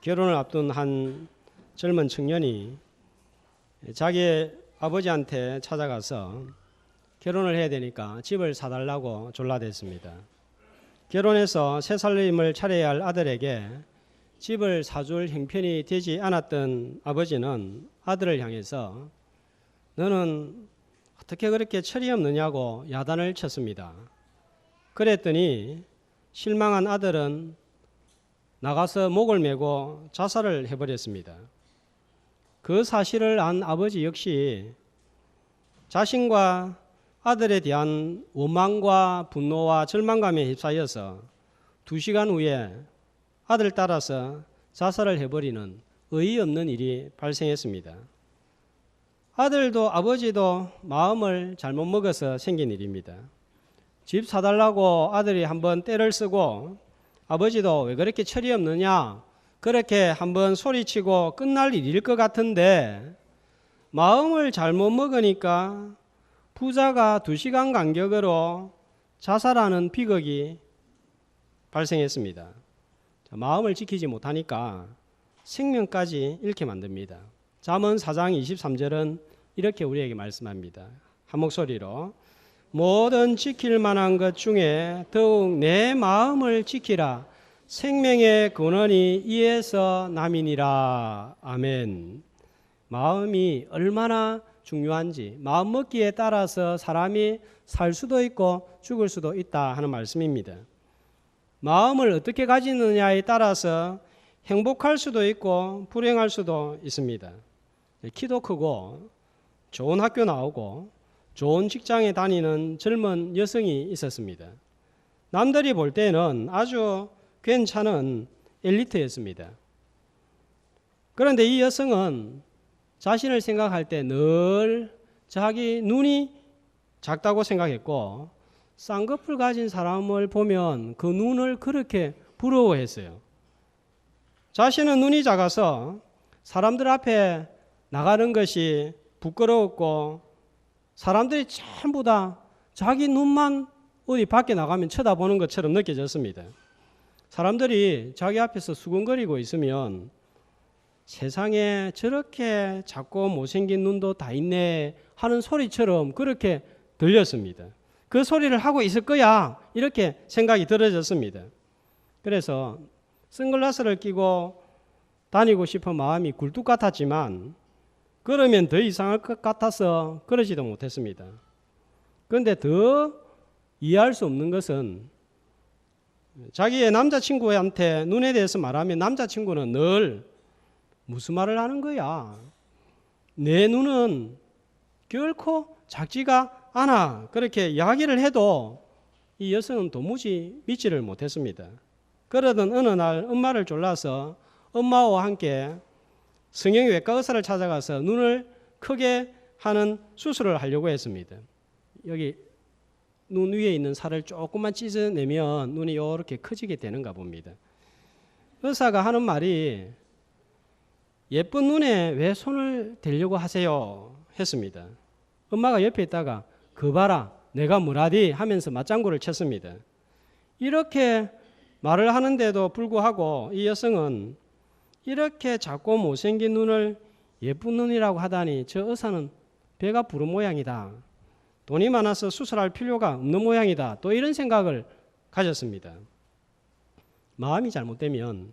결혼을 앞둔 한 젊은 청년이 자기 아버지한테 찾아가서 결혼을 해야 되니까 집을 사달라고 졸라댔습니다. 결혼해서 새 살림을 차려야 할 아들에게 집을 사줄 형편이 되지 않았던 아버지는 아들을 향해서 너는 어떻게 그렇게 철이 없느냐고 야단을 쳤습니다. 그랬더니 실망한 아들은 나가서 목을 메고 자살을 해버렸습니다. 그 사실을 안 아버지 역시 자신과 아들에 대한 원망과 분노와 절망감에 휩싸여서 2시간 후에 아들 따라서 자살을 해버리는 어이없는 일이 발생했습니다. 아들도 아버지도 마음을 잘못 먹어서 생긴 일입니다. 집 사달라고 아들이 한번 떼를 쓰고 아버지도 왜 그렇게 철이 없느냐 그렇게 한번 소리치고 끝날 일일 것 같은데 마음을 잘못 먹으니까 부자가 2시간 간격으로 자살하는 비극이 발생했습니다. 마음을 지키지 못하니까 생명까지 잃게 만듭니다. 잠언 4장 23절은 이렇게 우리에게 말씀합니다. 한 목소리로 모든 지킬 만한 것 중에 더욱 내 마음을 지키라. 생명의 근원이 이에서 남이니라. 아멘. 마음이 얼마나 중요한지 마음 먹기에 따라서 사람이 살 수도 있고 죽을 수도 있다 하는 말씀입니다. 마음을 어떻게 가지느냐에 따라서 행복할 수도 있고 불행할 수도 있습니다. 키도 크고 좋은 학교 나오고 좋은 직장에 다니는 젊은 여성이 있었습니다. 남들이 볼 때는 아주 괜찮은 엘리트였습니다. 그런데 이 여성은 자신을 생각할 때 늘 자기 눈이 작다고 생각했고 쌍꺼풀 가진 사람을 보면 그 눈을 그렇게 부러워했어요. 자신은 눈이 작아서 사람들 앞에 나가는 것이 부끄러웠고 사람들이 전부 다 자기 눈만 어디 밖에 나가면 쳐다보는 것처럼 느껴졌습니다. 사람들이 자기 앞에서 수근거리고 있으면 세상에 저렇게 작고 못생긴 눈도 다 있네 하는 소리처럼 그렇게 들렸습니다. 그 소리를 하고 있을 거야 이렇게 생각이 들어졌습니다. 그래서 선글라스를 끼고 다니고 싶은 마음이 굴뚝 같았지만 그러면 더 이상할 것 같아서 그러지도 못했습니다. 그런데 더 이해할 수 없는 것은 자기의 남자친구한테 눈에 대해서 말하면 남자친구는 늘 무슨 말을 하는 거야. 내 눈은 결코 작지가 않아. 그렇게 이야기를 해도 이 여성은 도무지 믿지를 못했습니다. 그러던 어느 날 엄마를 졸라서 엄마와 함께 성형외과 의사를 찾아가서 눈을 크게 하는 수술을 하려고 했습니다. 여기 눈 위에 있는 살을 조금만 찢어내면 눈이 이렇게 커지게 되는가 봅니다. 의사가 하는 말이 예쁜 눈에 왜 손을 대려고 하세요? 했습니다. 엄마가 옆에 있다가 그 봐라 내가 뭐라디 하면서 맞장구를 쳤습니다. 이렇게 말을 하는데도 불구하고 이 여성은 이렇게 작고 못생긴 눈을 예쁜 눈이라고 하다니 저 의사는 배가 부른 모양이다. 돈이 많아서 수술할 필요가 없는 모양이다. 또 이런 생각을 가졌습니다. 마음이 잘못되면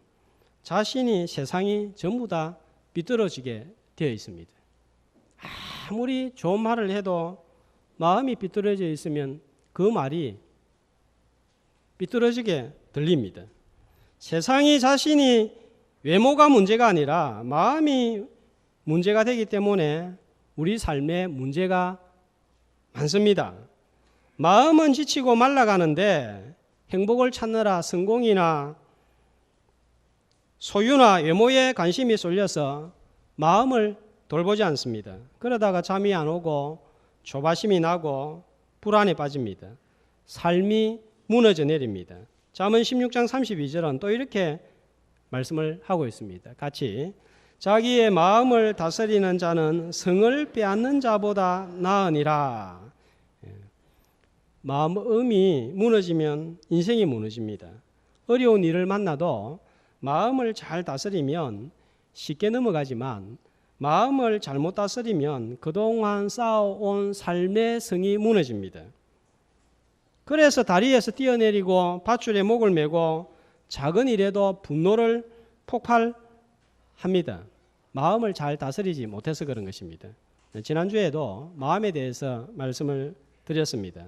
자신이 세상이 전부 다 비뚤어지게 되어 있습니다. 아무리 좋은 말을 해도 마음이 비뚤어져 있으면 그 말이 비뚤어지게 들립니다. 세상이 자신이 외모가 문제가 아니라 마음이 문제가 되기 때문에 우리 삶에 문제가 많습니다. 마음은 지치고 말라가는데 행복을 찾느라 성공이나 소유나 외모에 관심이 쏠려서 마음을 돌보지 않습니다. 그러다가 잠이 안 오고 조바심이 나고 불안에 빠집니다. 삶이 무너져 내립니다. 잠언 16장 32절은 또 이렇게 말씀을 하고 있습니다. 같이 자기의 마음을 다스리는 자는 성을 빼앗는 자보다 나으니라. 마음이 무너지면 인생이 무너집니다. 어려운 일을 만나도 마음을 잘 다스리면 쉽게 넘어가지만 마음을 잘못 다스리면 그동안 쌓아온 삶의 성이 무너집니다. 그래서 다리에서 뛰어내리고 밧줄에 목을 메고 작은 일에도 분노를 폭발합니다. 마음을 잘 다스리지 못해서 그런 것입니다. 지난주에도 마음에 대해서 말씀을 드렸습니다.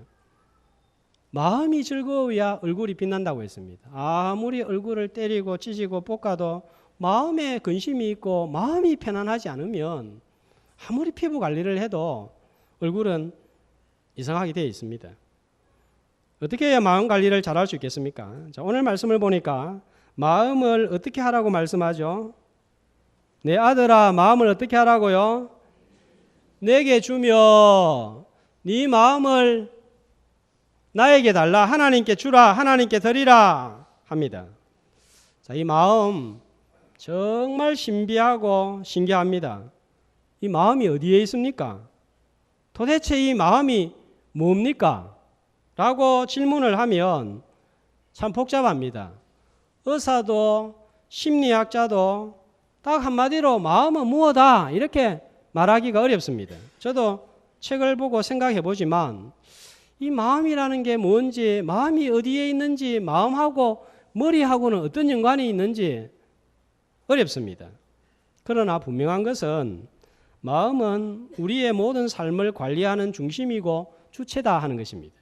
마음이 즐거워야 얼굴이 빛난다고 했습니다. 아무리 얼굴을 때리고 찢고 볶아도 마음에 근심이 있고 마음이 편안하지 않으면 아무리 피부 관리를 해도 얼굴은 이상하게 되어 있습니다. 어떻게 해야 마음 관리를 잘할 수 있겠습니까? 자, 오늘 말씀을 보니까 마음을 어떻게 하라고 말씀하죠? 내 아들아, 마음을 어떻게 하라고요? 내게 주며 네 마음을 나에게 달라, 하나님께 주라, 하나님께 드리라 합니다. 자, 이 마음 정말 신비하고 신기합니다. 이 마음이 어디에 있습니까? 도대체 이 마음이 뭡니까? 라고 질문을 하면 참 복잡합니다. 의사도 심리학자도 딱 한마디로 마음은 무엇이다 이렇게 말하기가 어렵습니다. 저도 책을 보고 생각해 보지만 이 마음이라는 게 뭔지, 마음이 어디에 있는지, 마음하고 머리하고는 어떤 연관이 있는지 어렵습니다. 그러나 분명한 것은 마음은 우리의 모든 삶을 관리하는 중심이고 주체다 하는 것입니다.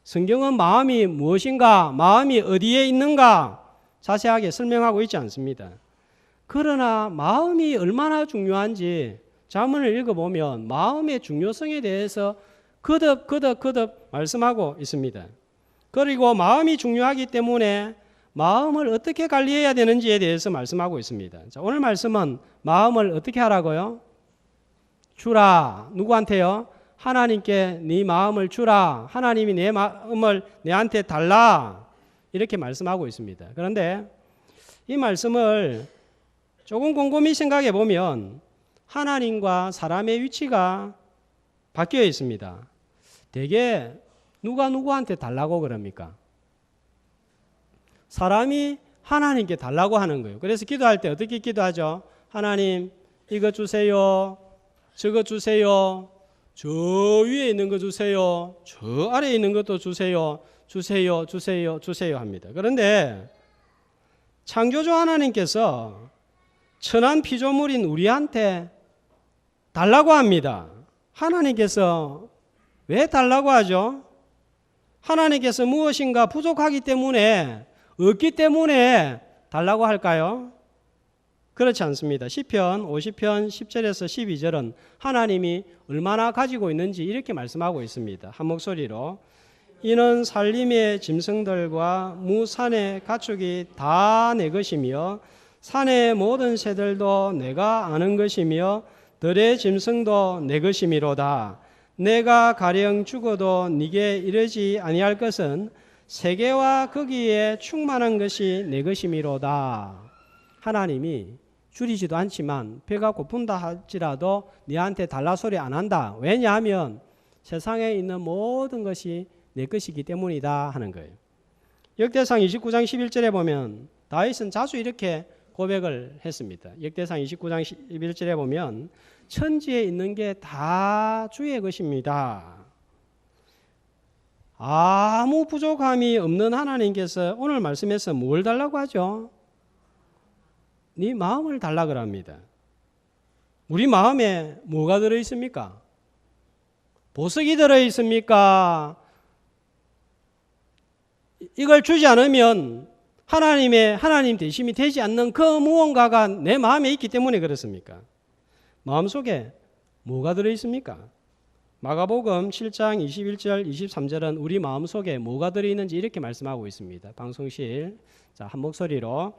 성경은 마음이 무엇인가, 마음이 어디에 있는가 자세하게 설명하고 있지 않습니다. 그러나 마음이 얼마나 중요한지 잠언을 읽어보면 마음의 중요성에 대해서 거듭 말씀하고 있습니다. 그리고 마음이 중요하기 때문에 마음을 어떻게 관리해야 되는지에 대해서 말씀하고 있습니다. 자, 오늘 말씀은 마음을 어떻게 하라고요? 주라. 누구한테요? 하나님께 네 마음을 주라. 하나님이 내 마음을 내한테 달라. 이렇게 말씀하고 있습니다. 그런데 이 말씀을 조금 곰곰이 생각해 보면 하나님과 사람의 위치가 바뀌어 있습니다. 대개 누가 누구한테 달라고 그럽니까? 사람이 하나님께 달라고 하는 거예요. 그래서 기도할 때 어떻게 기도하죠? 하나님 이거 주세요. 저거 주세요. 저 위에 있는 거 주세요. 저 아래에 있는 것도 주세요. 주세요. 주세요. 주세요 합니다. 그런데 창조주 하나님께서 천한 피조물인 우리한테 달라고 합니다. 하나님께서 왜 달라고 하죠? 하나님께서 무엇인가 부족하기 때문에, 없기 때문에 달라고 할까요? 그렇지 않습니다. 시편 50편 10절에서 12절은 하나님이 얼마나 가지고 있는지 이렇게 말씀하고 있습니다. 한 목소리로 이는 산림의 짐승들과 무산의 가축이 다 내 것이며 산의 모든 새들도 내가 아는 것이며 들의 짐승도 내 것이미로다. 내가 가령 죽어도 네게 이르지 아니할 것은 세계와 거기에 충만한 것이 내 것이미로다. 하나님이 줄이지도 않지만 배가 고픈다 할지라도 네한테 달라 소리 안 한다. 왜냐하면 세상에 있는 모든 것이 내 것이기 때문이다 하는 거예요. 역대상 29장 11절에 보면 다윗은 자주 이렇게 고백을 했습니다. 역대상 29장 11절에 보면 천지에 있는 게 다 주의 것입니다. 아무 부족함이 없는 하나님께서 오늘 말씀에서 뭘 달라고 하죠? 네 마음을 달라 그럽니다. 우리 마음에 뭐가 들어있습니까? 보석이 들어있습니까? 이걸 주지 않으면 하나님 대심이 되지 않는 그 무언가가 내 마음에 있기 때문에 그렇습니까? 마음속에 뭐가 들어있습니까? 마가복음 7장 21절 23절은 우리 마음속에 뭐가 들어있는지 이렇게 말씀하고 있습니다. 방송실 자, 한 목소리로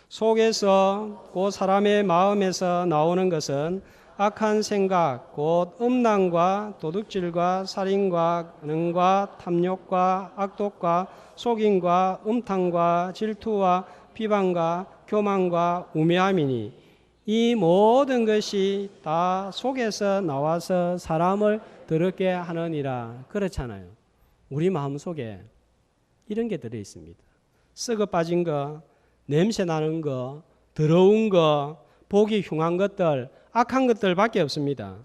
속에서 곧 사람의 마음에서 나오는 것은 악한 생각 곧 음란과 도둑질과 살인과 능과 탐욕과 악독과 속임과 음탕과 질투와 비방과 교만과 우매함이니 이 모든 것이 다 속에서 나와서 사람을 더럽게 하느니라. 그렇잖아요. 우리 마음속에 이런 게 들어있습니다. 썩어 빠진 거, 냄새 나는 거, 더러운 거, 보기 흉한 것들, 악한 것들밖에 없습니다.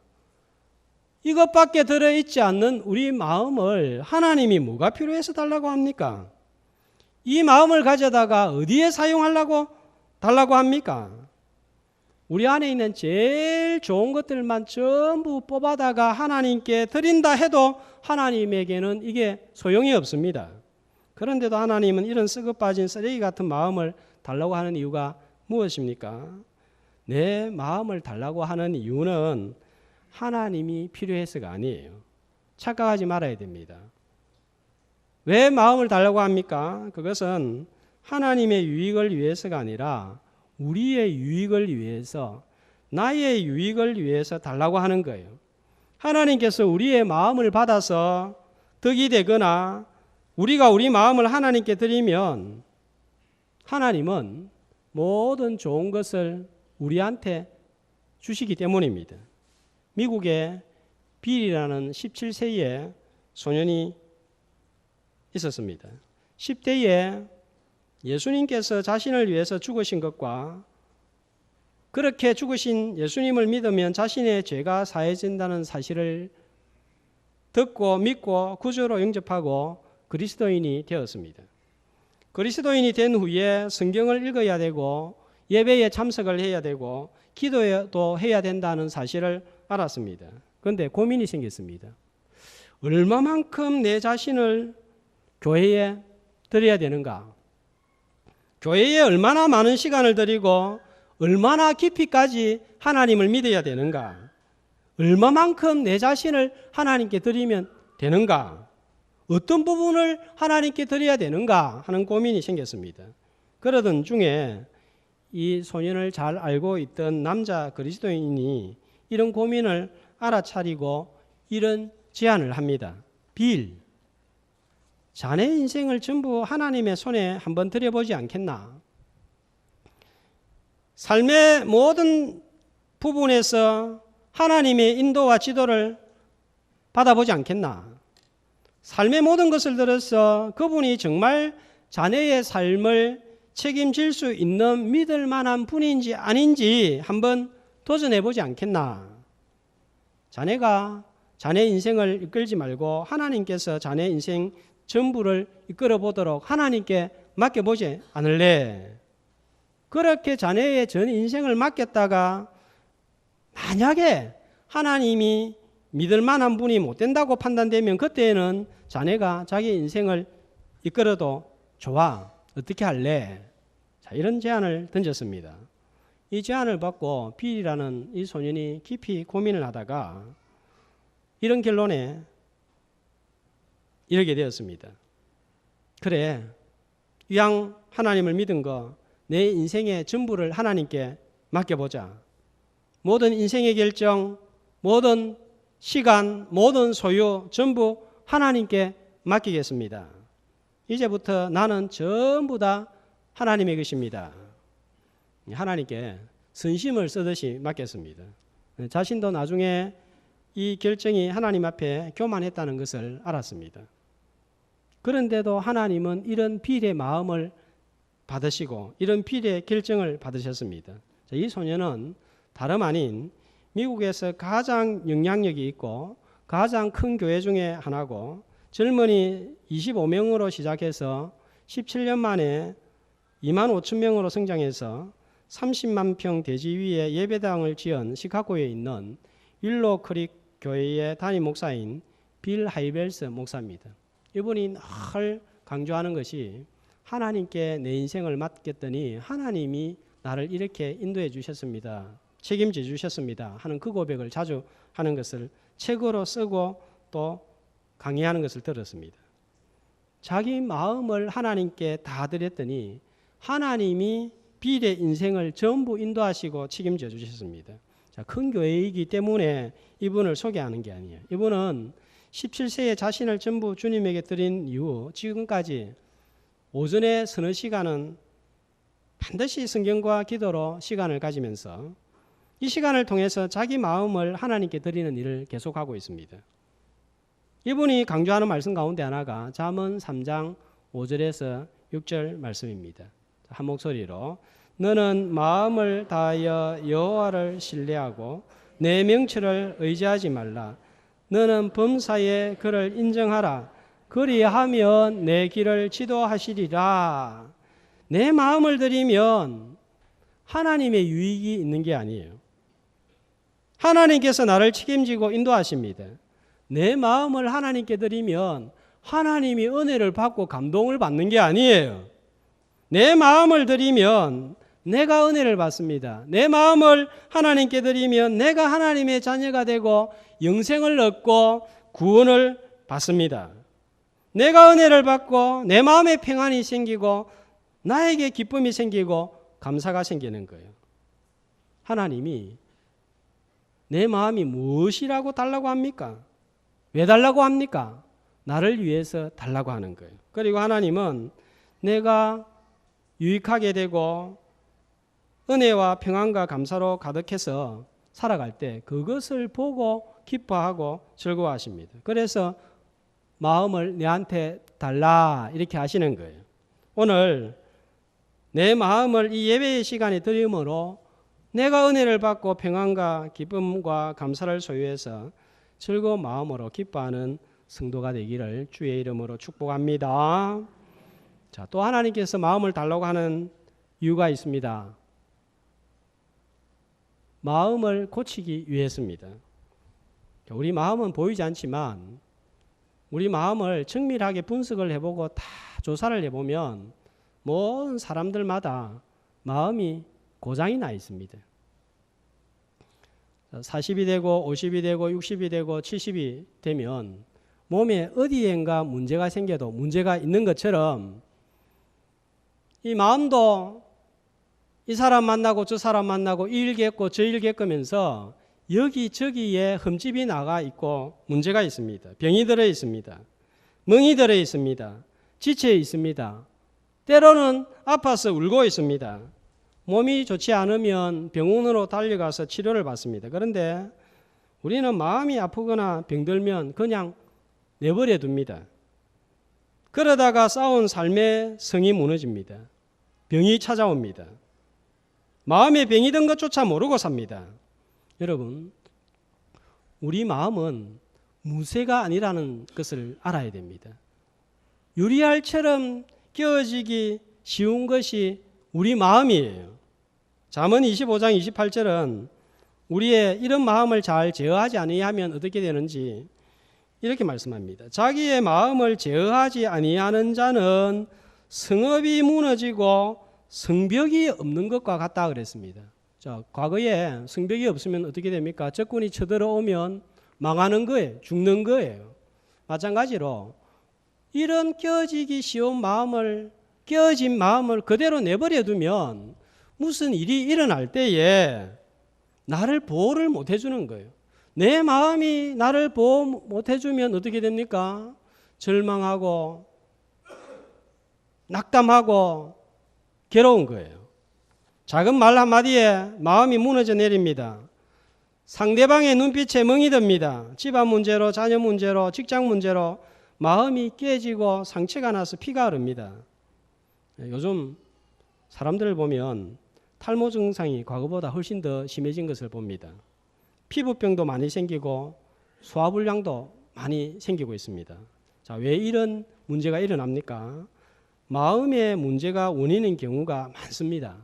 이것밖에 들어있지 않는 우리 마음을 하나님이 뭐가 필요해서 달라고 합니까? 이 마음을 가져다가 어디에 사용하려고 달라고 합니까? 우리 안에 있는 제일 좋은 것들만 전부 뽑아다가 하나님께 드린다 해도 하나님에게는 이게 소용이 없습니다. 그런데도 하나님은 이런 썩어 빠진 쓰레기 같은 마음을 달라고 하는 이유가 무엇입니까? 내 마음을 달라고 하는 이유는 하나님이 필요해서가 아니에요. 착각하지 말아야 됩니다. 왜 마음을 달라고 합니까? 그것은 하나님의 유익을 위해서가 아니라 우리의 유익을 위해서, 나의 유익을 위해서 달라고 하는 거예요. 하나님께서 우리의 마음을 받아서 덕이 되거나 우리가 우리 마음을 하나님께 드리면 하나님은 모든 좋은 것을 우리한테 주시기 때문입니다. 미국에 빌이라는 17세의 소년이 있었습니다. 10대에 예수님께서 자신을 위해서 죽으신 것과 그렇게 죽으신 예수님을 믿으면 자신의 죄가 사해진다는 사실을 듣고 믿고 구주로 영접하고 그리스도인이 되었습니다. 그리스도인이 된 후에 성경을 읽어야 되고 예배에 참석을 해야 되고 기도도 해야 된다는 사실을 알았습니다. 그런데 고민이 생겼습니다. 얼마만큼 내 자신을 교회에 드려야 되는가? 교회에 얼마나 많은 시간을 드리고 얼마나 깊이까지 하나님을 믿어야 되는가? 얼마만큼 내 자신을 하나님께 드리면 되는가? 어떤 부분을 하나님께 드려야 되는가 하는 고민이 생겼습니다. 그러던 중에 이 소년을 잘 알고 있던 남자 그리스도인이 이런 고민을 알아차리고 이런 제안을 합니다. 빌, 자네 인생을 전부 하나님의 손에 한번 드려보지 않겠나? 삶의 모든 부분에서 하나님의 인도와 지도를 받아보지 않겠나? 삶의 모든 것을 들어서 그분이 정말 자네의 삶을 책임질 수 있는 믿을 만한 분인지 아닌지 한번 도전해보지 않겠나? 자네가 자네 인생을 이끌지 말고 하나님께서 자네 인생 전부를 이끌어 보도록 하나님께 맡겨보지 않을래? 그렇게 자네의 전 인생을 맡겼다가 만약에 하나님이 믿을 만한 분이 못 된다고 판단되면 그때는 자네가 자기 인생을 이끌어도 좋아. 어떻게 할래? 자, 이런 제안을 던졌습니다. 이 제안을 받고 빌이라는 이 소년이 깊이 고민을 하다가 이런 결론에 이르게 되었습니다. 그래, 이왕 하나님을 믿은 거 내 인생의 전부를 하나님께 맡겨보자. 모든 인생의 결정, 모든 시간, 모든 소유 전부 하나님께 맡기겠습니다. 이제부터 나는 전부 다 하나님의 것입니다. 하나님께 선심을 쓰듯이 맡겼습니다. 자신도 나중에 이 결정이 하나님 앞에 교만했다는 것을 알았습니다. 그런데도 하나님은 이런 빌의 마음을 받으시고 이런 빌의 결정을 받으셨습니다. 이 소년은 다름 아닌 미국에서 가장 영향력이 있고 가장 큰 교회 중에 하나고 젊은이 25명으로 시작해서 17년 만에 2만 5천 명으로 성장해서 30만 평 대지 위에 예배당을 지은 시카고에 있는 윌로우 크릭 교회의 담임 목사인 빌 하이벨스 목사입니다. 이분이 늘 강조하는 것이 하나님께 내 인생을 맡겼더니 하나님이 나를 이렇게 인도해 주셨습니다. 책임져 주셨습니다. 하는 그 고백을 자주 하는 것을 책으로 쓰고 또 강의하는 것을 들었습니다. 자기 마음을 하나님께 다 드렸더니 하나님이 빌의 인생을 전부 인도하시고 책임져 주셨습니다. 자, 큰 교회이기 때문에 이분을 소개하는 게 아니에요. 이분은 17세에 자신을 전부 주님에게 드린 이후 지금까지 오전에 서너 시간은 반드시 성경과 기도로 시간을 가지면서 이 시간을 통해서 자기 마음을 하나님께 드리는 일을 계속하고 있습니다. 이분이 강조하는 말씀 가운데 하나가 잠언 3장 5절에서 6절 말씀입니다. 한 목소리로 너는 마음을 다하여 여호와를 신뢰하고 내 명철을 의지하지 말라. 너는 범사에 그를 인정하라. 그리하면 내 길을 지도하시리라. 내 마음을 드리면 하나님의 유익이 있는 게 아니에요. 하나님께서 나를 책임지고 인도하십니다. 내 마음을 하나님께 드리면 하나님이 은혜를 받고 감동을 받는 게 아니에요. 내 마음을 드리면 내가 은혜를 받습니다. 내 마음을 하나님께 드리면 내가 하나님의 자녀가 되고 영생을 얻고 구원을 받습니다. 내가 은혜를 받고 내 마음에 평안이 생기고 나에게 기쁨이 생기고 감사가 생기는 거예요. 하나님이 내 마음이 무엇이라고 달라고 합니까? 왜 달라고 합니까? 나를 위해서 달라고 하는 거예요. 그리고 하나님은 내가 유익하게 되고 은혜와 평안과 감사로 가득해서 살아갈 때 그것을 보고 기뻐하고 즐거워하십니다. 그래서 마음을 내한테 달라 이렇게 하시는 거예요. 오늘 내 마음을 이 예배의 시간에 드림으로 내가 은혜를 받고 평안과 기쁨과 감사를 소유해서 즐거운 마음으로 기뻐하는 성도가 되기를 주의 이름으로 축복합니다. 자, 또 하나님께서 마음을 달라고 하는 이유가 있습니다. 마음을 고치기 위해서입니다. 우리 마음은 보이지 않지만 우리 마음을 정밀하게 분석을 해보고 다 조사를 해보면 모든 사람들마다 마음이 고장이 나 있습니다. 40이 되고 50이 되고 60이 되고 70이 되면 몸에 어디엔가 문제가 생겨도 문제가 있는 것처럼 이 마음도 이 사람 만나고 저 사람 만나고 이 일 겪고 저 일 겪으면서 여기저기에 흠집이 나가 있고 문제가 있습니다. 병이 들어 있습니다. 멍이 들어 있습니다. 지쳐 있습니다. 때로는 아파서 울고 있습니다. 몸이 좋지 않으면 병원으로 달려가서 치료를 받습니다. 그런데 우리는 마음이 아프거나 병들면 그냥 내버려 둡니다. 그러다가 쌓은 삶의 성이 무너집니다. 병이 찾아옵니다. 마음에 병이 든 것조차 모르고 삽니다. 여러분, 우리 마음은 무쇠가 아니라는 것을 알아야 됩니다. 유리알처럼 끼어지기 쉬운 것이 우리 마음이에요. 잠언 25장 28절은 우리의 이런 마음을 잘 제어하지 아니하면 어떻게 되는지 이렇게 말씀합니다. 자기의 마음을 제어하지 아니하는 자는 성읍이 무너지고 성벽이 없는 것과 같다 그랬습니다. 자, 과거에 성벽이 없으면 어떻게 됩니까? 적군이 쳐들어오면 망하는 거예요. 죽는 거예요. 마찬가지로 이런 깨어지기 쉬운 마음을, 깨어진 마음을 그대로 내버려 두면 무슨 일이 일어날 때에 나를 보호를 못 해주는 거예요. 내 마음이 나를 보호 못 해주면 어떻게 됩니까? 절망하고 낙담하고 괴로운 거예요. 작은 말 한마디에 마음이 무너져 내립니다. 상대방의 눈빛에 멍이 듭니다. 집안 문제로, 자녀 문제로, 직장 문제로 마음이 깨지고 상처가 나서 피가 흐릅니다. 요즘 사람들을 보면 탈모 증상이 과거보다 훨씬 더 심해진 것을 봅니다. 피부병도 많이 생기고 소화불량도 많이 생기고 있습니다. 자, 왜 이런 문제가 일어납니까? 마음의 문제가 원인인 경우가 많습니다.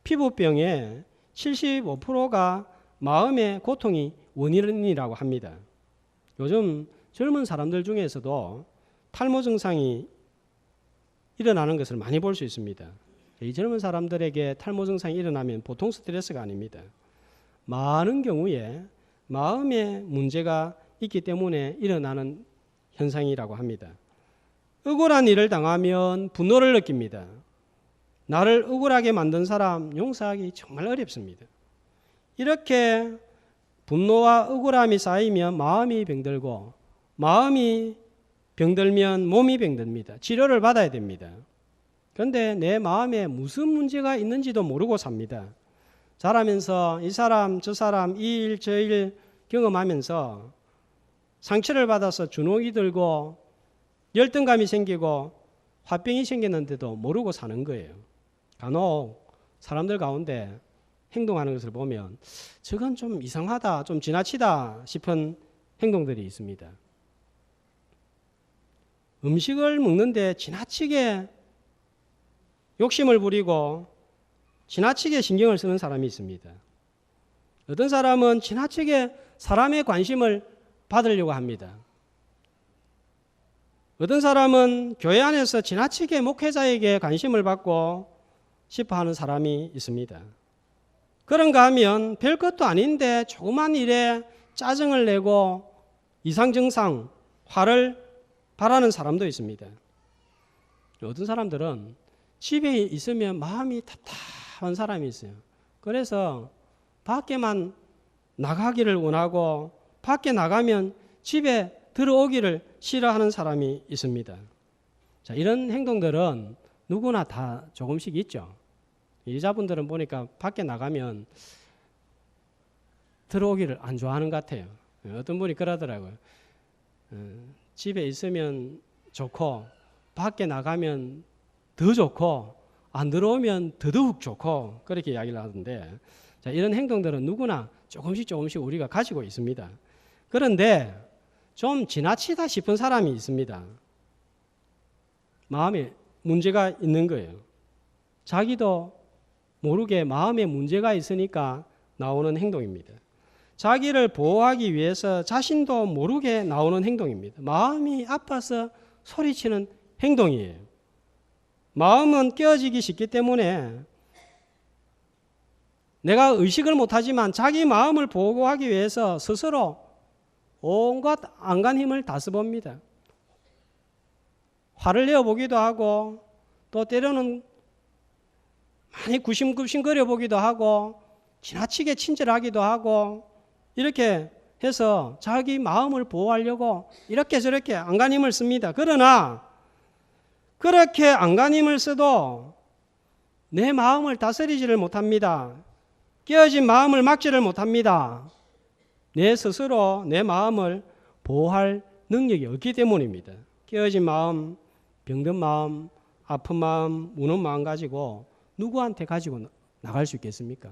피부병의 75%가 마음의 고통이 원인이라고 합니다. 요즘 젊은 사람들 중에서도 탈모 증상이 일어나는 것을 많이 볼 수 있습니다. 이 젊은 사람들에게 탈모 증상이 일어나면 보통 스트레스가 아닙니다. 많은 경우에 마음의 문제가 있기 때문에 일어나는 현상이라고 합니다. 억울한 일을 당하면 분노를 느낍니다. 나를 억울하게 만든 사람 용서하기 정말 어렵습니다. 이렇게 분노와 억울함이 쌓이면 마음이 병들고 마음이 병들면 몸이 병듭니다. 치료를 받아야 됩니다. 그런데 내 마음에 무슨 문제가 있는지도 모르고 삽니다. 자라면서 이 사람 저 사람 이 일 저 일 경험하면서 상처를 받아서 주눅이 들고 열등감이 생기고 화병이 생겼는데도 모르고 사는 거예요. 간혹 사람들 가운데 행동하는 것을 보면 저건 좀 이상하다, 좀 지나치다 싶은 행동들이 있습니다. 음식을 먹는데 지나치게 욕심을 부리고 지나치게 신경을 쓰는 사람이 있습니다. 어떤 사람은 지나치게 사람의 관심을 받으려고 합니다. 어떤 사람은 교회 안에서 지나치게 목회자에게 관심을 받고 싶어 하는 사람이 있습니다. 그런가 하면 별것도 아닌데 조그만 일에 짜증을 내고 이상증상, 화를 발하는 사람도 있습니다. 어떤 사람들은 집에 있으면 마음이 답답한 사람이 있어요. 그래서 밖에만 나가기를 원하고 밖에 나가면 집에 들어오기를 싫어하는 사람이 있습니다. 자, 이런 행동들은 누구나 다 조금씩 있죠. 여자분들은 보니까 밖에 나가면 들어오기를 안 좋아하는 것 같아요. 어떤 분이 그러더라고요. 집에 있으면 좋고 밖에 나가면 더 좋고 안 들어오면 더더욱 좋고 그렇게 이야기를 하던데, 자, 이런 행동들은 누구나 조금씩 우리가 가지고 있습니다. 그런데 좀 지나치다 싶은 사람이 있습니다. 마음에 문제가 있는 거예요. 자기도 모르게 마음에 문제가 있으니까 나오는 행동입니다. 자기를 보호하기 위해서 자신도 모르게 나오는 행동입니다. 마음이 아파서 소리치는 행동이에요. 마음은 깨어지기 쉽기 때문에 내가 의식을 못하지만 자기 마음을 보호하기 위해서 스스로 온갖 안간 힘을 다 써봅니다. 화를 내어보기도 하고 또 때로는 많이 구심구심거려 보기도 하고 지나치게 친절하기도 하고 이렇게 해서 자기 마음을 보호하려고 이렇게 저렇게 안간 힘을 씁니다. 그러나 그렇게 안간 힘을 써도 내 마음을 다스리지를 못합니다. 깨어진 마음을 막지를 못합니다. 내 스스로 내 마음을 보호할 능력이 없기 때문입니다. 깨어진 마음, 병든 마음, 아픈 마음, 우는 마음 가지고 누구한테 가지고 나갈 수 있겠습니까?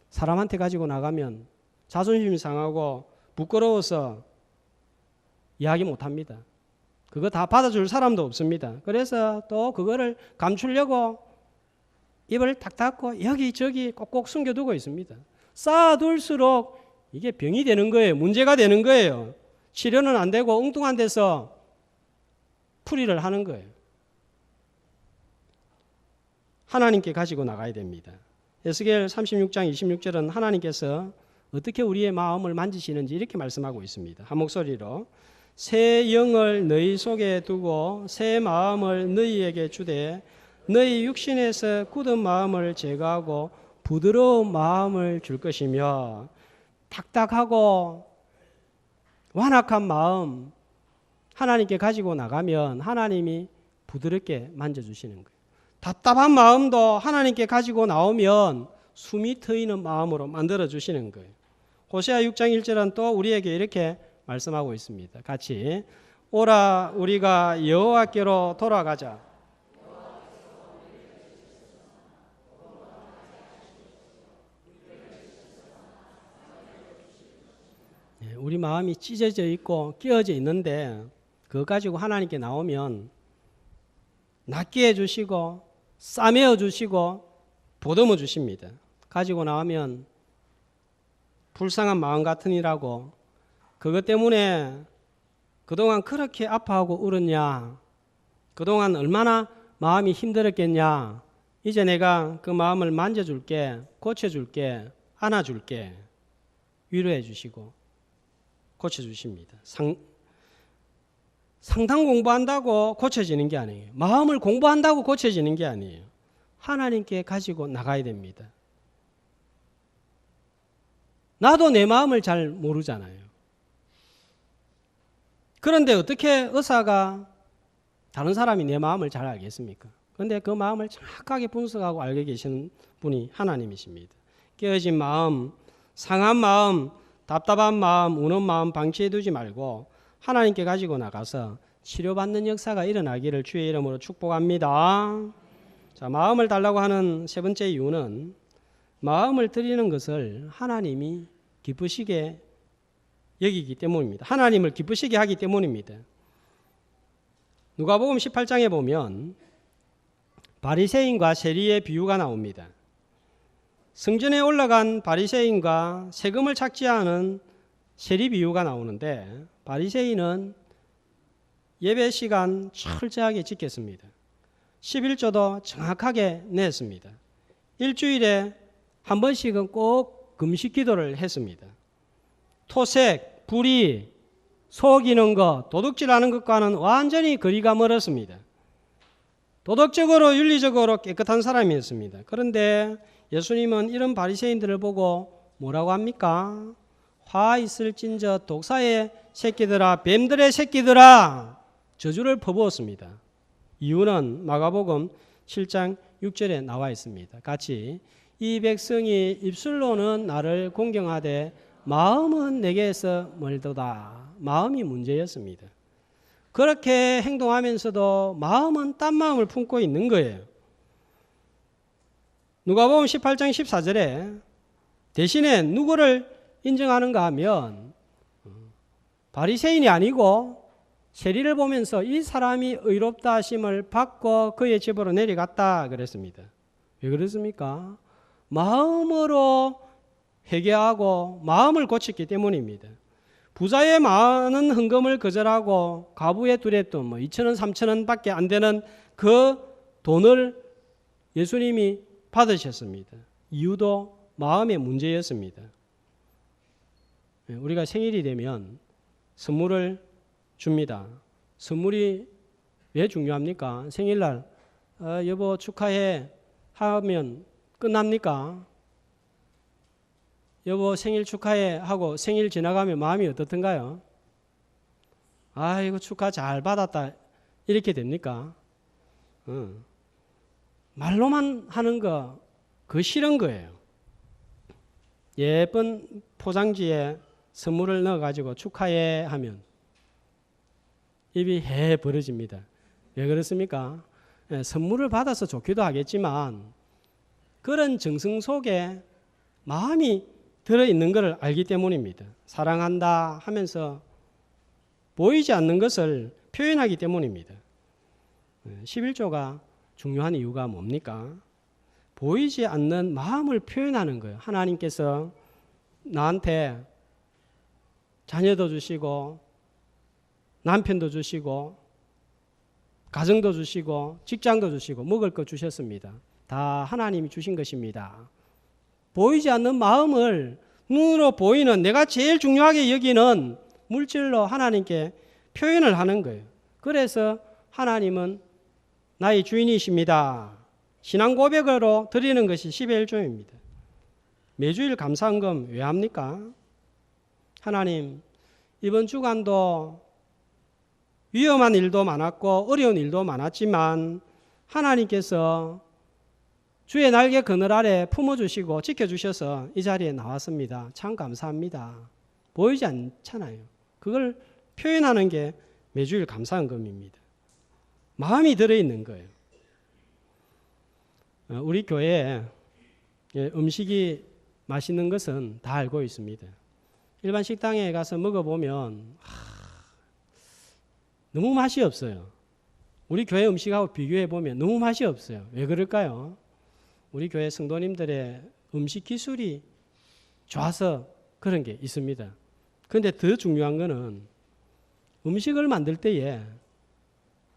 사람한테 가지고 나가면 자존심이 상하고 부끄러워서 이야기 못합니다. 그거 다 받아줄 사람도 없습니다. 그래서 또 그거를 감추려고 입을 탁 닫고 여기저기 꼭꼭 숨겨두고 있습니다. 쌓아둘수록 이게 병이 되는 거예요. 문제가 되는 거예요. 치료는 안 되고 엉뚱한 데서 풀이를 하는 거예요. 하나님께 가지고 나가야 됩니다. 에스겔 36장 26절은 하나님께서 어떻게 우리의 마음을 만지시는지 이렇게 말씀하고 있습니다. 한 목소리로 새 영을 너희 속에 두고 새 마음을 너희에게 주되 너희 육신에서 굳은 마음을 제거하고 부드러운 마음을 줄 것이며, 딱딱하고 완악한 마음 하나님께 가지고 나가면 하나님이 부드럽게 만져주시는 거예요. 답답한 마음도 하나님께 가지고 나오면 숨이 트이는 마음으로 만들어주시는 거예요. 호세아 6장 1절은 또 우리에게 이렇게 말씀하고 있습니다. 같이 오라 우리가 여호와께로 돌아가자. 우리 마음이 찢어져 있고 끼어져 있는데 그거 가지고 하나님께 나오면 낫게 해주시고 싸매어 주시고 보듬어 주십니다. 가지고 나오면 불쌍한 마음 같으니라고 그것 때문에 그동안 그렇게 아파하고 울었냐, 그동안 얼마나 마음이 힘들었겠냐, 이제 내가 그 마음을 만져줄게, 고쳐줄게, 안아줄게, 위로해 주시고 고쳐주십니다. 상당 공부한다고 고쳐지는 게 아니에요. 마음을 공부한다고 고쳐지는 게 아니에요. 하나님께 가지고 나가야 됩니다. 나도 내 마음을 잘 모르잖아요. 그런데 어떻게 의사가 다른 사람이 내 마음을 잘 알겠습니까? 그런데 그 마음을 정확하게 분석하고 알게 계시는 분이 하나님이십니다. 깨어진 마음, 상한 마음, 답답한 마음, 우는 마음 방치해 두지 말고 하나님께 가지고 나가서 치료받는 역사가 일어나기를 주의 이름으로 축복합니다. 자, 마음을 달라고 하는 세 번째 이유는 마음을 드리는 것을 하나님이 기쁘시게 여기기 때문입니다. 하나님을 기쁘시게 하기 때문입니다. 누가복음 18장에 보면 바리새인과 세리의 비유가 나옵니다. 성전에 올라간 바리새인과 세금을 착취하는 세리 비유가 나오는데, 바리새인은 예배 시간 철저하게 지켰습니다. 11조도 정확하게 냈습니다. 일주일에 한 번씩은 꼭 금식 기도를 했습니다. 토색, 불의, 속이는 것, 도둑질하는 것과는 완전히 거리가 멀었습니다. 도덕적으로 윤리적으로 깨끗한 사람이었습니다. 그런데 예수님은 이런 바리새인들을 보고 뭐라고 합니까? 화 있을진저 독사의 새끼들아, 뱀들의 새끼들아, 저주를 퍼부었습니다. 이유는 마가복음 7장 6절에 나와 있습니다. 같이, 이 백성이 입술로는 나를 공경하되 마음은 내게서 멀도다. 마음이 문제였습니다. 그렇게 행동하면서도 마음은 딴 마음을 품고 있는 거예요. 누가복음 18장 14절에 대신에 누구를 인정하는가 하면 바리새인이 아니고 세리를 보면서 이 사람이 의롭다 하심을 받고 그의 집으로 내려갔다 그랬습니다. 왜 그렇습니까? 마음으로 회개하고 마음을 고쳤기 때문입니다. 부자의 많은 헌금을 거절하고 가부의 두레돈 2,000원, 3,000원 밖에 안 되는 그 돈을 예수님이 받으셨습니다. 이유도 마음의 문제였습니다. 우리가 생일이 되면 선물을 줍니다. 선물이 왜 중요합니까? 생일날 여보 축하해 하면 끝납니까? 여보 생일 축하해 하고 생일 지나가면 마음이 어떻던가요? 아이고 축하 잘 받았다 이렇게 됩니까? 말로만 하는 거 그거 싫은 거예요. 예쁜 포장지에 선물을 넣어가지고 축하해 하면 입이 해 벌어집니다. 왜 그렇습니까? 선물을 받아서 좋기도 하겠지만 그런 정성 속에 마음이 들어있는 것을 알기 때문입니다. 사랑한다 하면서 보이지 않는 것을 표현하기 때문입니다. 11조가 중요한 이유가 뭡니까? 보이지 않는 마음을 표현하는 거예요. 하나님께서 나한테 자녀도 주시고 남편도 주시고 가정도 주시고 직장도 주시고 먹을 것 주셨습니다. 다 하나님이 주신 것입니다. 보이지 않는 마음을 눈으로 보이는 내가 제일 중요하게 여기는 물질로 하나님께 표현을 하는 거예요. 그래서 하나님은 나의 주인이십니다. 신앙 고백으로 드리는 것이 11조입니다. 매주일 감사헌금 왜 합니까? 하나님, 이번 주간도 위험한 일도 많았고 어려운 일도 많았지만 하나님께서 주의 날개 그늘 아래 품어주시고 지켜주셔서 이 자리에 나왔습니다. 참 감사합니다. 보이지 않잖아요. 그걸 표현하는 게 매주일 감사헌금입니다. 마음이 들어있는 거예요. 우리 교회에 음식이 맛있는 것은 다 알고 있습니다. 일반 식당에 가서 먹어보면 너무 맛이 없어요. 우리 교회 음식하고 비교해보면 너무 맛이 없어요. 왜 그럴까요? 우리 교회 성도님들의 음식 기술이 좋아서 그런 게 있습니다. 그런데 더 중요한 거는 음식을 만들 때에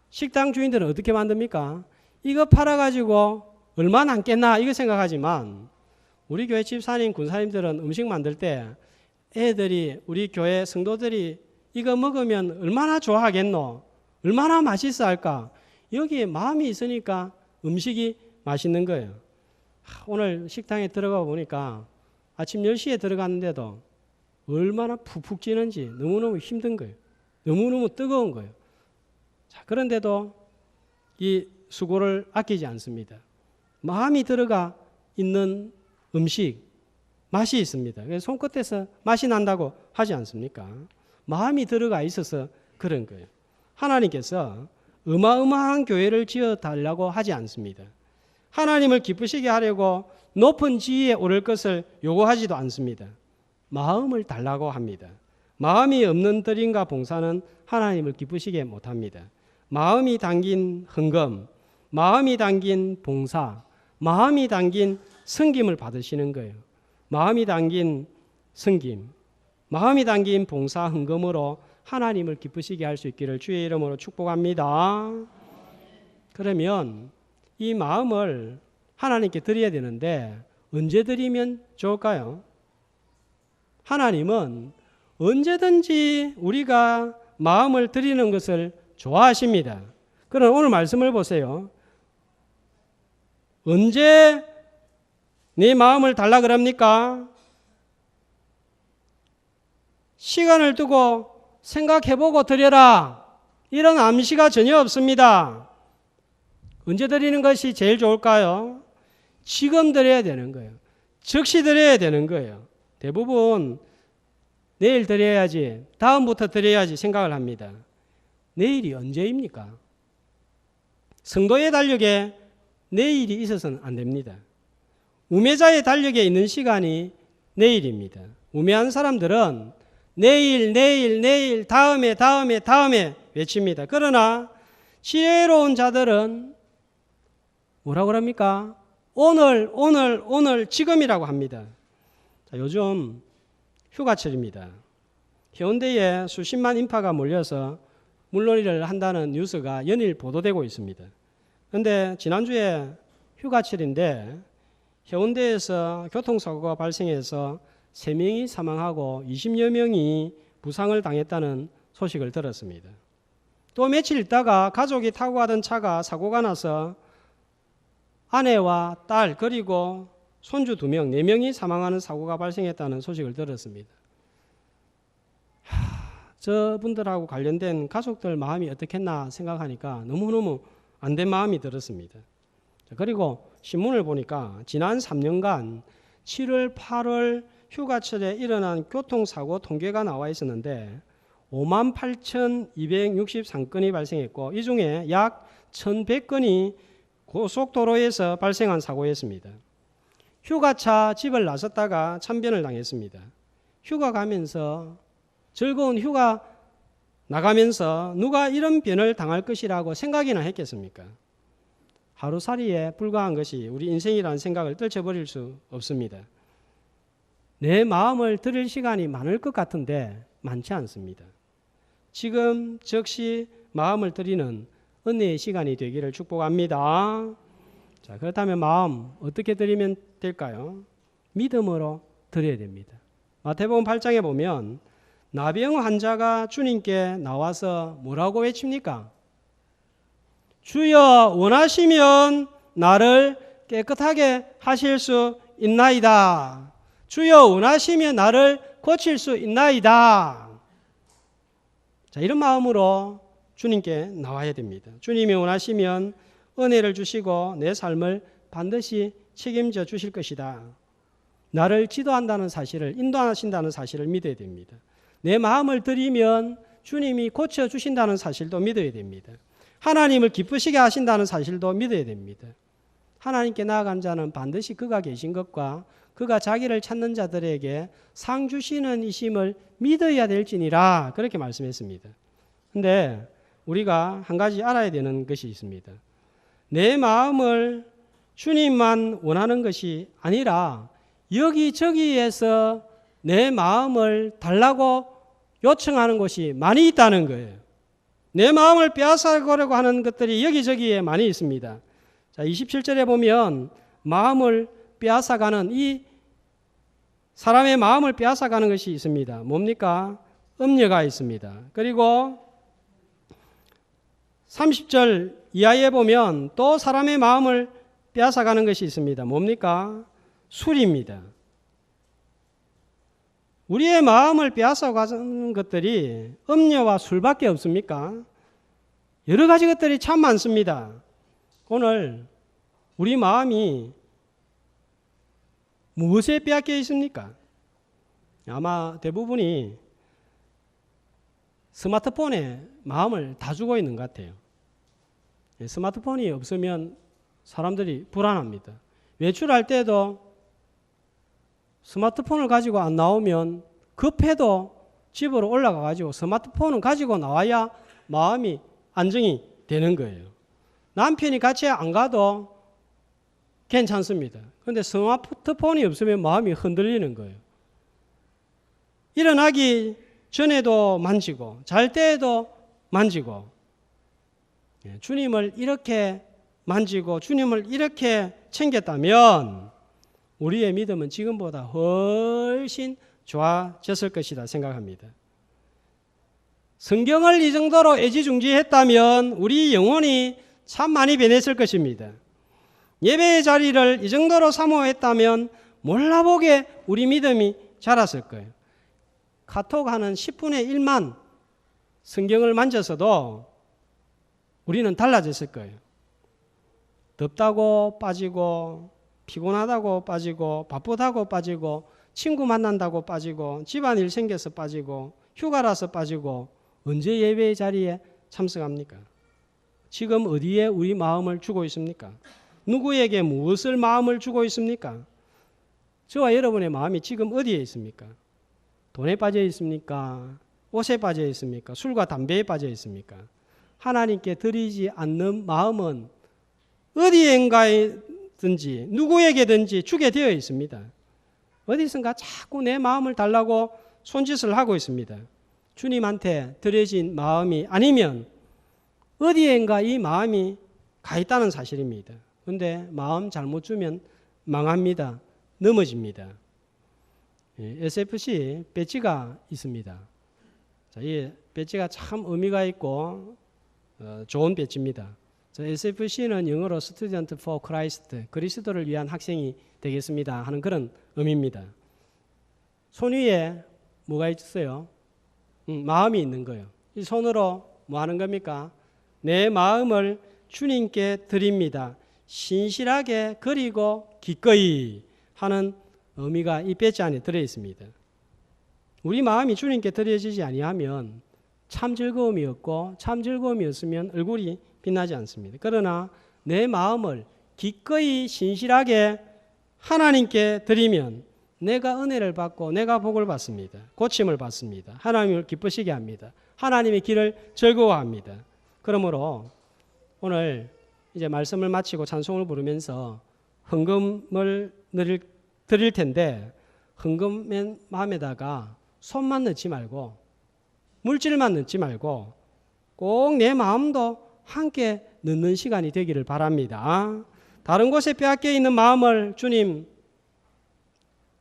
식당 주인들은 어떻게 만듭니까? 이거 팔아가지고 얼마 남겠나 이거 생각하지만 우리 교회 집사님, 군사님들은 음식 만들 때 애들이 우리 교회 성도들이 이거 먹으면 얼마나 좋아하겠노? 얼마나 맛있어 할까? 여기에 마음이 있으니까 음식이 맛있는 거예요. 오늘 식당에 들어가 보니까 아침 10시에 들어갔는데도 얼마나 푹푹 찌는지 너무너무 힘든 거예요. 너무너무 뜨거운 거예요. 자, 그런데도 이 수고를 아끼지 않습니다. 마음이 들어가 있는 음식, 맛이 있습니다. 그래서 손끝에서 맛이 난다고 하지 않습니까? 마음이 들어가 있어서 그런 거예요. 하나님께서 어마어마한 교회를 지어달라고 하지 않습니다. 하나님을 기쁘시게 하려고 높은 지위에 오를 것을 요구하지도 않습니다. 마음을 달라고 합니다. 마음이 없는 드림과 봉사는 하나님을 기쁘시게 못합니다. 마음이 담긴 헌금, 마음이 담긴 봉사, 마음이 담긴 섬김을 받으시는 거예요. 마음이 담긴 섬김, 마음이 담긴 봉사, 헌금으로 하나님을 기쁘시게 할 수 있기를 주의 이름으로 축복합니다. 그러면 이 마음을 하나님께 드려야 되는데 언제 드리면 좋을까요? 하나님은 언제든지 우리가 마음을 드리는 것을 좋아하십니다. 그럼 오늘 말씀을 보세요. 언제 네 마음을 달라 그럽니까? 시간을 두고 생각해보고 드려라. 이런 암시가 전혀 없습니다. 언제 드리는 것이 제일 좋을까요? 지금 드려야 되는 거예요. 즉시 드려야 되는 거예요. 대부분 내일 드려야지, 다음부터 드려야지 생각을 합니다. 내일이 언제입니까? 성도의 달력에 내일이 있어서는 안 됩니다. 우매자의 달력에 있는 시간이 내일입니다. 우매한 사람들은 내일, 내일, 내일, 다음에, 다음에, 다음에 외칩니다. 그러나 지혜로운 자들은 뭐라고 합니까? 오늘, 오늘, 오늘, 지금이라고 합니다. 자, 요즘 휴가철입니다. 해운대에 수십만 인파가 몰려서 물놀이를 한다는 뉴스가 연일 보도되고 있습니다. 그런데 지난주에 휴가철인데 해운대에서 교통사고가 발생해서 3명이 사망하고 20여 명이 부상을 당했다는 소식을 들었습니다. 또 며칠 있다가 가족이 타고 가던 차가 사고가 나서 아내와 딸 그리고 손주 2명, 4명이 사망하는 사고가 발생했다는 소식을 들었습니다. 저분들하고 관련된 가족들 마음이 어떻겠나 생각하니까 너무너무 안 된 마음이 들었습니다. 그리고 신문을 보니까 지난 3년간 7월, 8월 휴가철에 일어난 교통사고 통계가 나와 있었는데 58,263건이 발생했고 이 중에 약 1,100건이 고속도로에서 발생한 사고였습니다. 휴가차 집을 나섰다가 참변을 당했습니다. 휴가 가면서 즐거운 휴가 나가면서 누가 이런 변을 당할 것이라고 생각이나 했겠습니까? 하루살이에 불과한 것이 우리 인생이라는 생각을 떨쳐버릴 수 없습니다. 내 마음을 드릴 시간이 많을 것 같은데 많지 않습니다. 지금 즉시 마음을 드리는 은혜의 시간이 되기를 축복합니다. 자, 그렇다면 마음 어떻게 드리면 될까요? 믿음으로 드려야 됩니다. 마태복음 8장에 보면 나병 환자가 주님께 나와서 뭐라고 외칩니까? 주여 원하시면 나를 깨끗하게 하실 수 있나이다. 주여 원하시면 나를 고칠 수 있나이다. 자, 이런 마음으로 주님께 나와야 됩니다. 주님이 원하시면 은혜를 주시고 내 삶을 반드시 책임져 주실 것이다. 나를 지도한다는 사실을, 인도하신다는 사실을 믿어야 됩니다. 내 마음을 드리면 주님이 고쳐주신다는 사실도 믿어야 됩니다. 하나님을 기쁘시게 하신다는 사실도 믿어야 됩니다. 하나님께 나아간 자는 반드시 그가 계신 것과 그가 자기를 찾는 자들에게 상 주시는 이심을 믿어야 될지니라 그렇게 말씀했습니다. 그런데 우리가 한 가지 알아야 되는 것이 있습니다. 내 마음을 주님만 원하는 것이 아니라 여기저기에서 내 마음을 달라고 요청하는 것이 많이 있다는 거예요. 내 마음을 빼앗아가려고 하는 것들이 여기저기에 많이 있습니다. 자, 27절에 보면 마음을 빼앗아가는 이 사람의 마음을 빼앗아가는 것이 있습니다. 뭡니까? 음녀가 있습니다. 그리고 30절 이하에 보면 또 사람의 마음을 빼앗아가는 것이 있습니다. 뭡니까? 술입니다. 우리의 마음을 빼앗아가는 것들이 음료와 술밖에 없습니까? 여러 가지 것들이 참 많습니다. 오늘 우리 마음이 무엇에 빼앗겨 있습니까? 아마 대부분이 스마트폰에 마음을 다 주고 있는 것 같아요. 스마트폰이 없으면 사람들이 불안합니다. 외출할 때도 스마트폰을 가지고 안 나오면 급해도 집으로 올라가 가지고 스마트폰을 가지고 나와야 마음이 안정이 되는 거예요. 남편이 같이 안 가도 괜찮습니다. 그런데 스마트폰이 없으면 마음이 흔들리는 거예요. 일어나기 전에도 만지고 잘 때에도 만지고 주님을 이렇게 만지고 주님을 이렇게 챙겼다면 우리의 믿음은 지금보다 훨씬 좋아졌을 것이다 생각합니다. 성경을 이 정도로 애지중지했다면 우리 영혼이 참 많이 변했을 것입니다. 예배의 자리를 이 정도로 사모했다면 몰라보게 우리 믿음이 자랐을 거예요. 카톡 하는 10분의 1만 성경을 만져서도 우리는 달라졌을 거예요. 덥다고 빠지고 피곤하다고 빠지고 바쁘다고 빠지고 친구 만난다고 빠지고 집안일 생겨서 빠지고 휴가라서 빠지고 언제 예배의 자리에 참석합니까? 지금 어디에 우리 마음을 주고 있습니까? 누구에게 무엇을 마음을 주고 있습니까? 저와 여러분의 마음이 지금 어디에 있습니까? 돈에 빠져 있습니까? 옷에 빠져 있습니까? 술과 담배에 빠져 있습니까? 하나님께 드리지 않는 마음은 어디엔가든지 누구에게든지 주게 되어 있습니다. 어디선가 자꾸 내 마음을 달라고 손짓을 하고 있습니다. 주님한테 드려진 마음이 아니면 어디엔가 이 마음이 가 있다는 사실입니다. 그런데 마음 잘못 주면 망합니다. 넘어집니다. SFC 배지가 있습니다. 자, 이 배지가 참 의미가 있고 좋은 배지입니다. SFC는 영어로 Student for Christ, 그리스도를 위한 학생이 되겠습니다 하는 그런 의미입니다. 손 위에 뭐가 있어요? 마음이 있는 거예요. 이 손으로 뭐 하는 겁니까? 내 마음을 주님께 드립니다. 신실하게 그리고 기꺼이 하는 의미가 이 배지 안에 들어 있습니다. 우리 마음이 주님께 드려지지 아니하면 참 즐거움이 없고 참 즐거움이 없으면 얼굴이 빛나지 않습니다. 그러나 내 마음을 기꺼이 신실하게 하나님께 드리면 내가 은혜를 받고 내가 복을 받습니다. 고침을 받습니다. 하나님을 기쁘시게 합니다. 하나님의 길을 즐거워합니다. 그러므로 오늘 이제 말씀을 마치고 찬송을 부르면서 헌금을 드릴 텐데 헌금 마음에다가 손만 넣지 말고 물질만 넣지 말고 꼭 내 마음도 함께 넣는 시간이 되기를 바랍니다. 다른 곳에 빼앗겨 있는 마음을 주님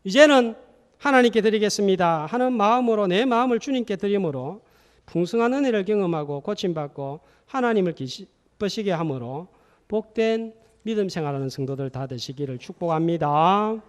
이제는 하나님께 드리겠습니다 하는 마음으로 내 마음을 주님께 드림으로 풍성한 은혜를 경험하고 고침받고 하나님을 기쁘시게 함으로 복된 믿음 생활하는 성도들 다 되시기를 축복합니다.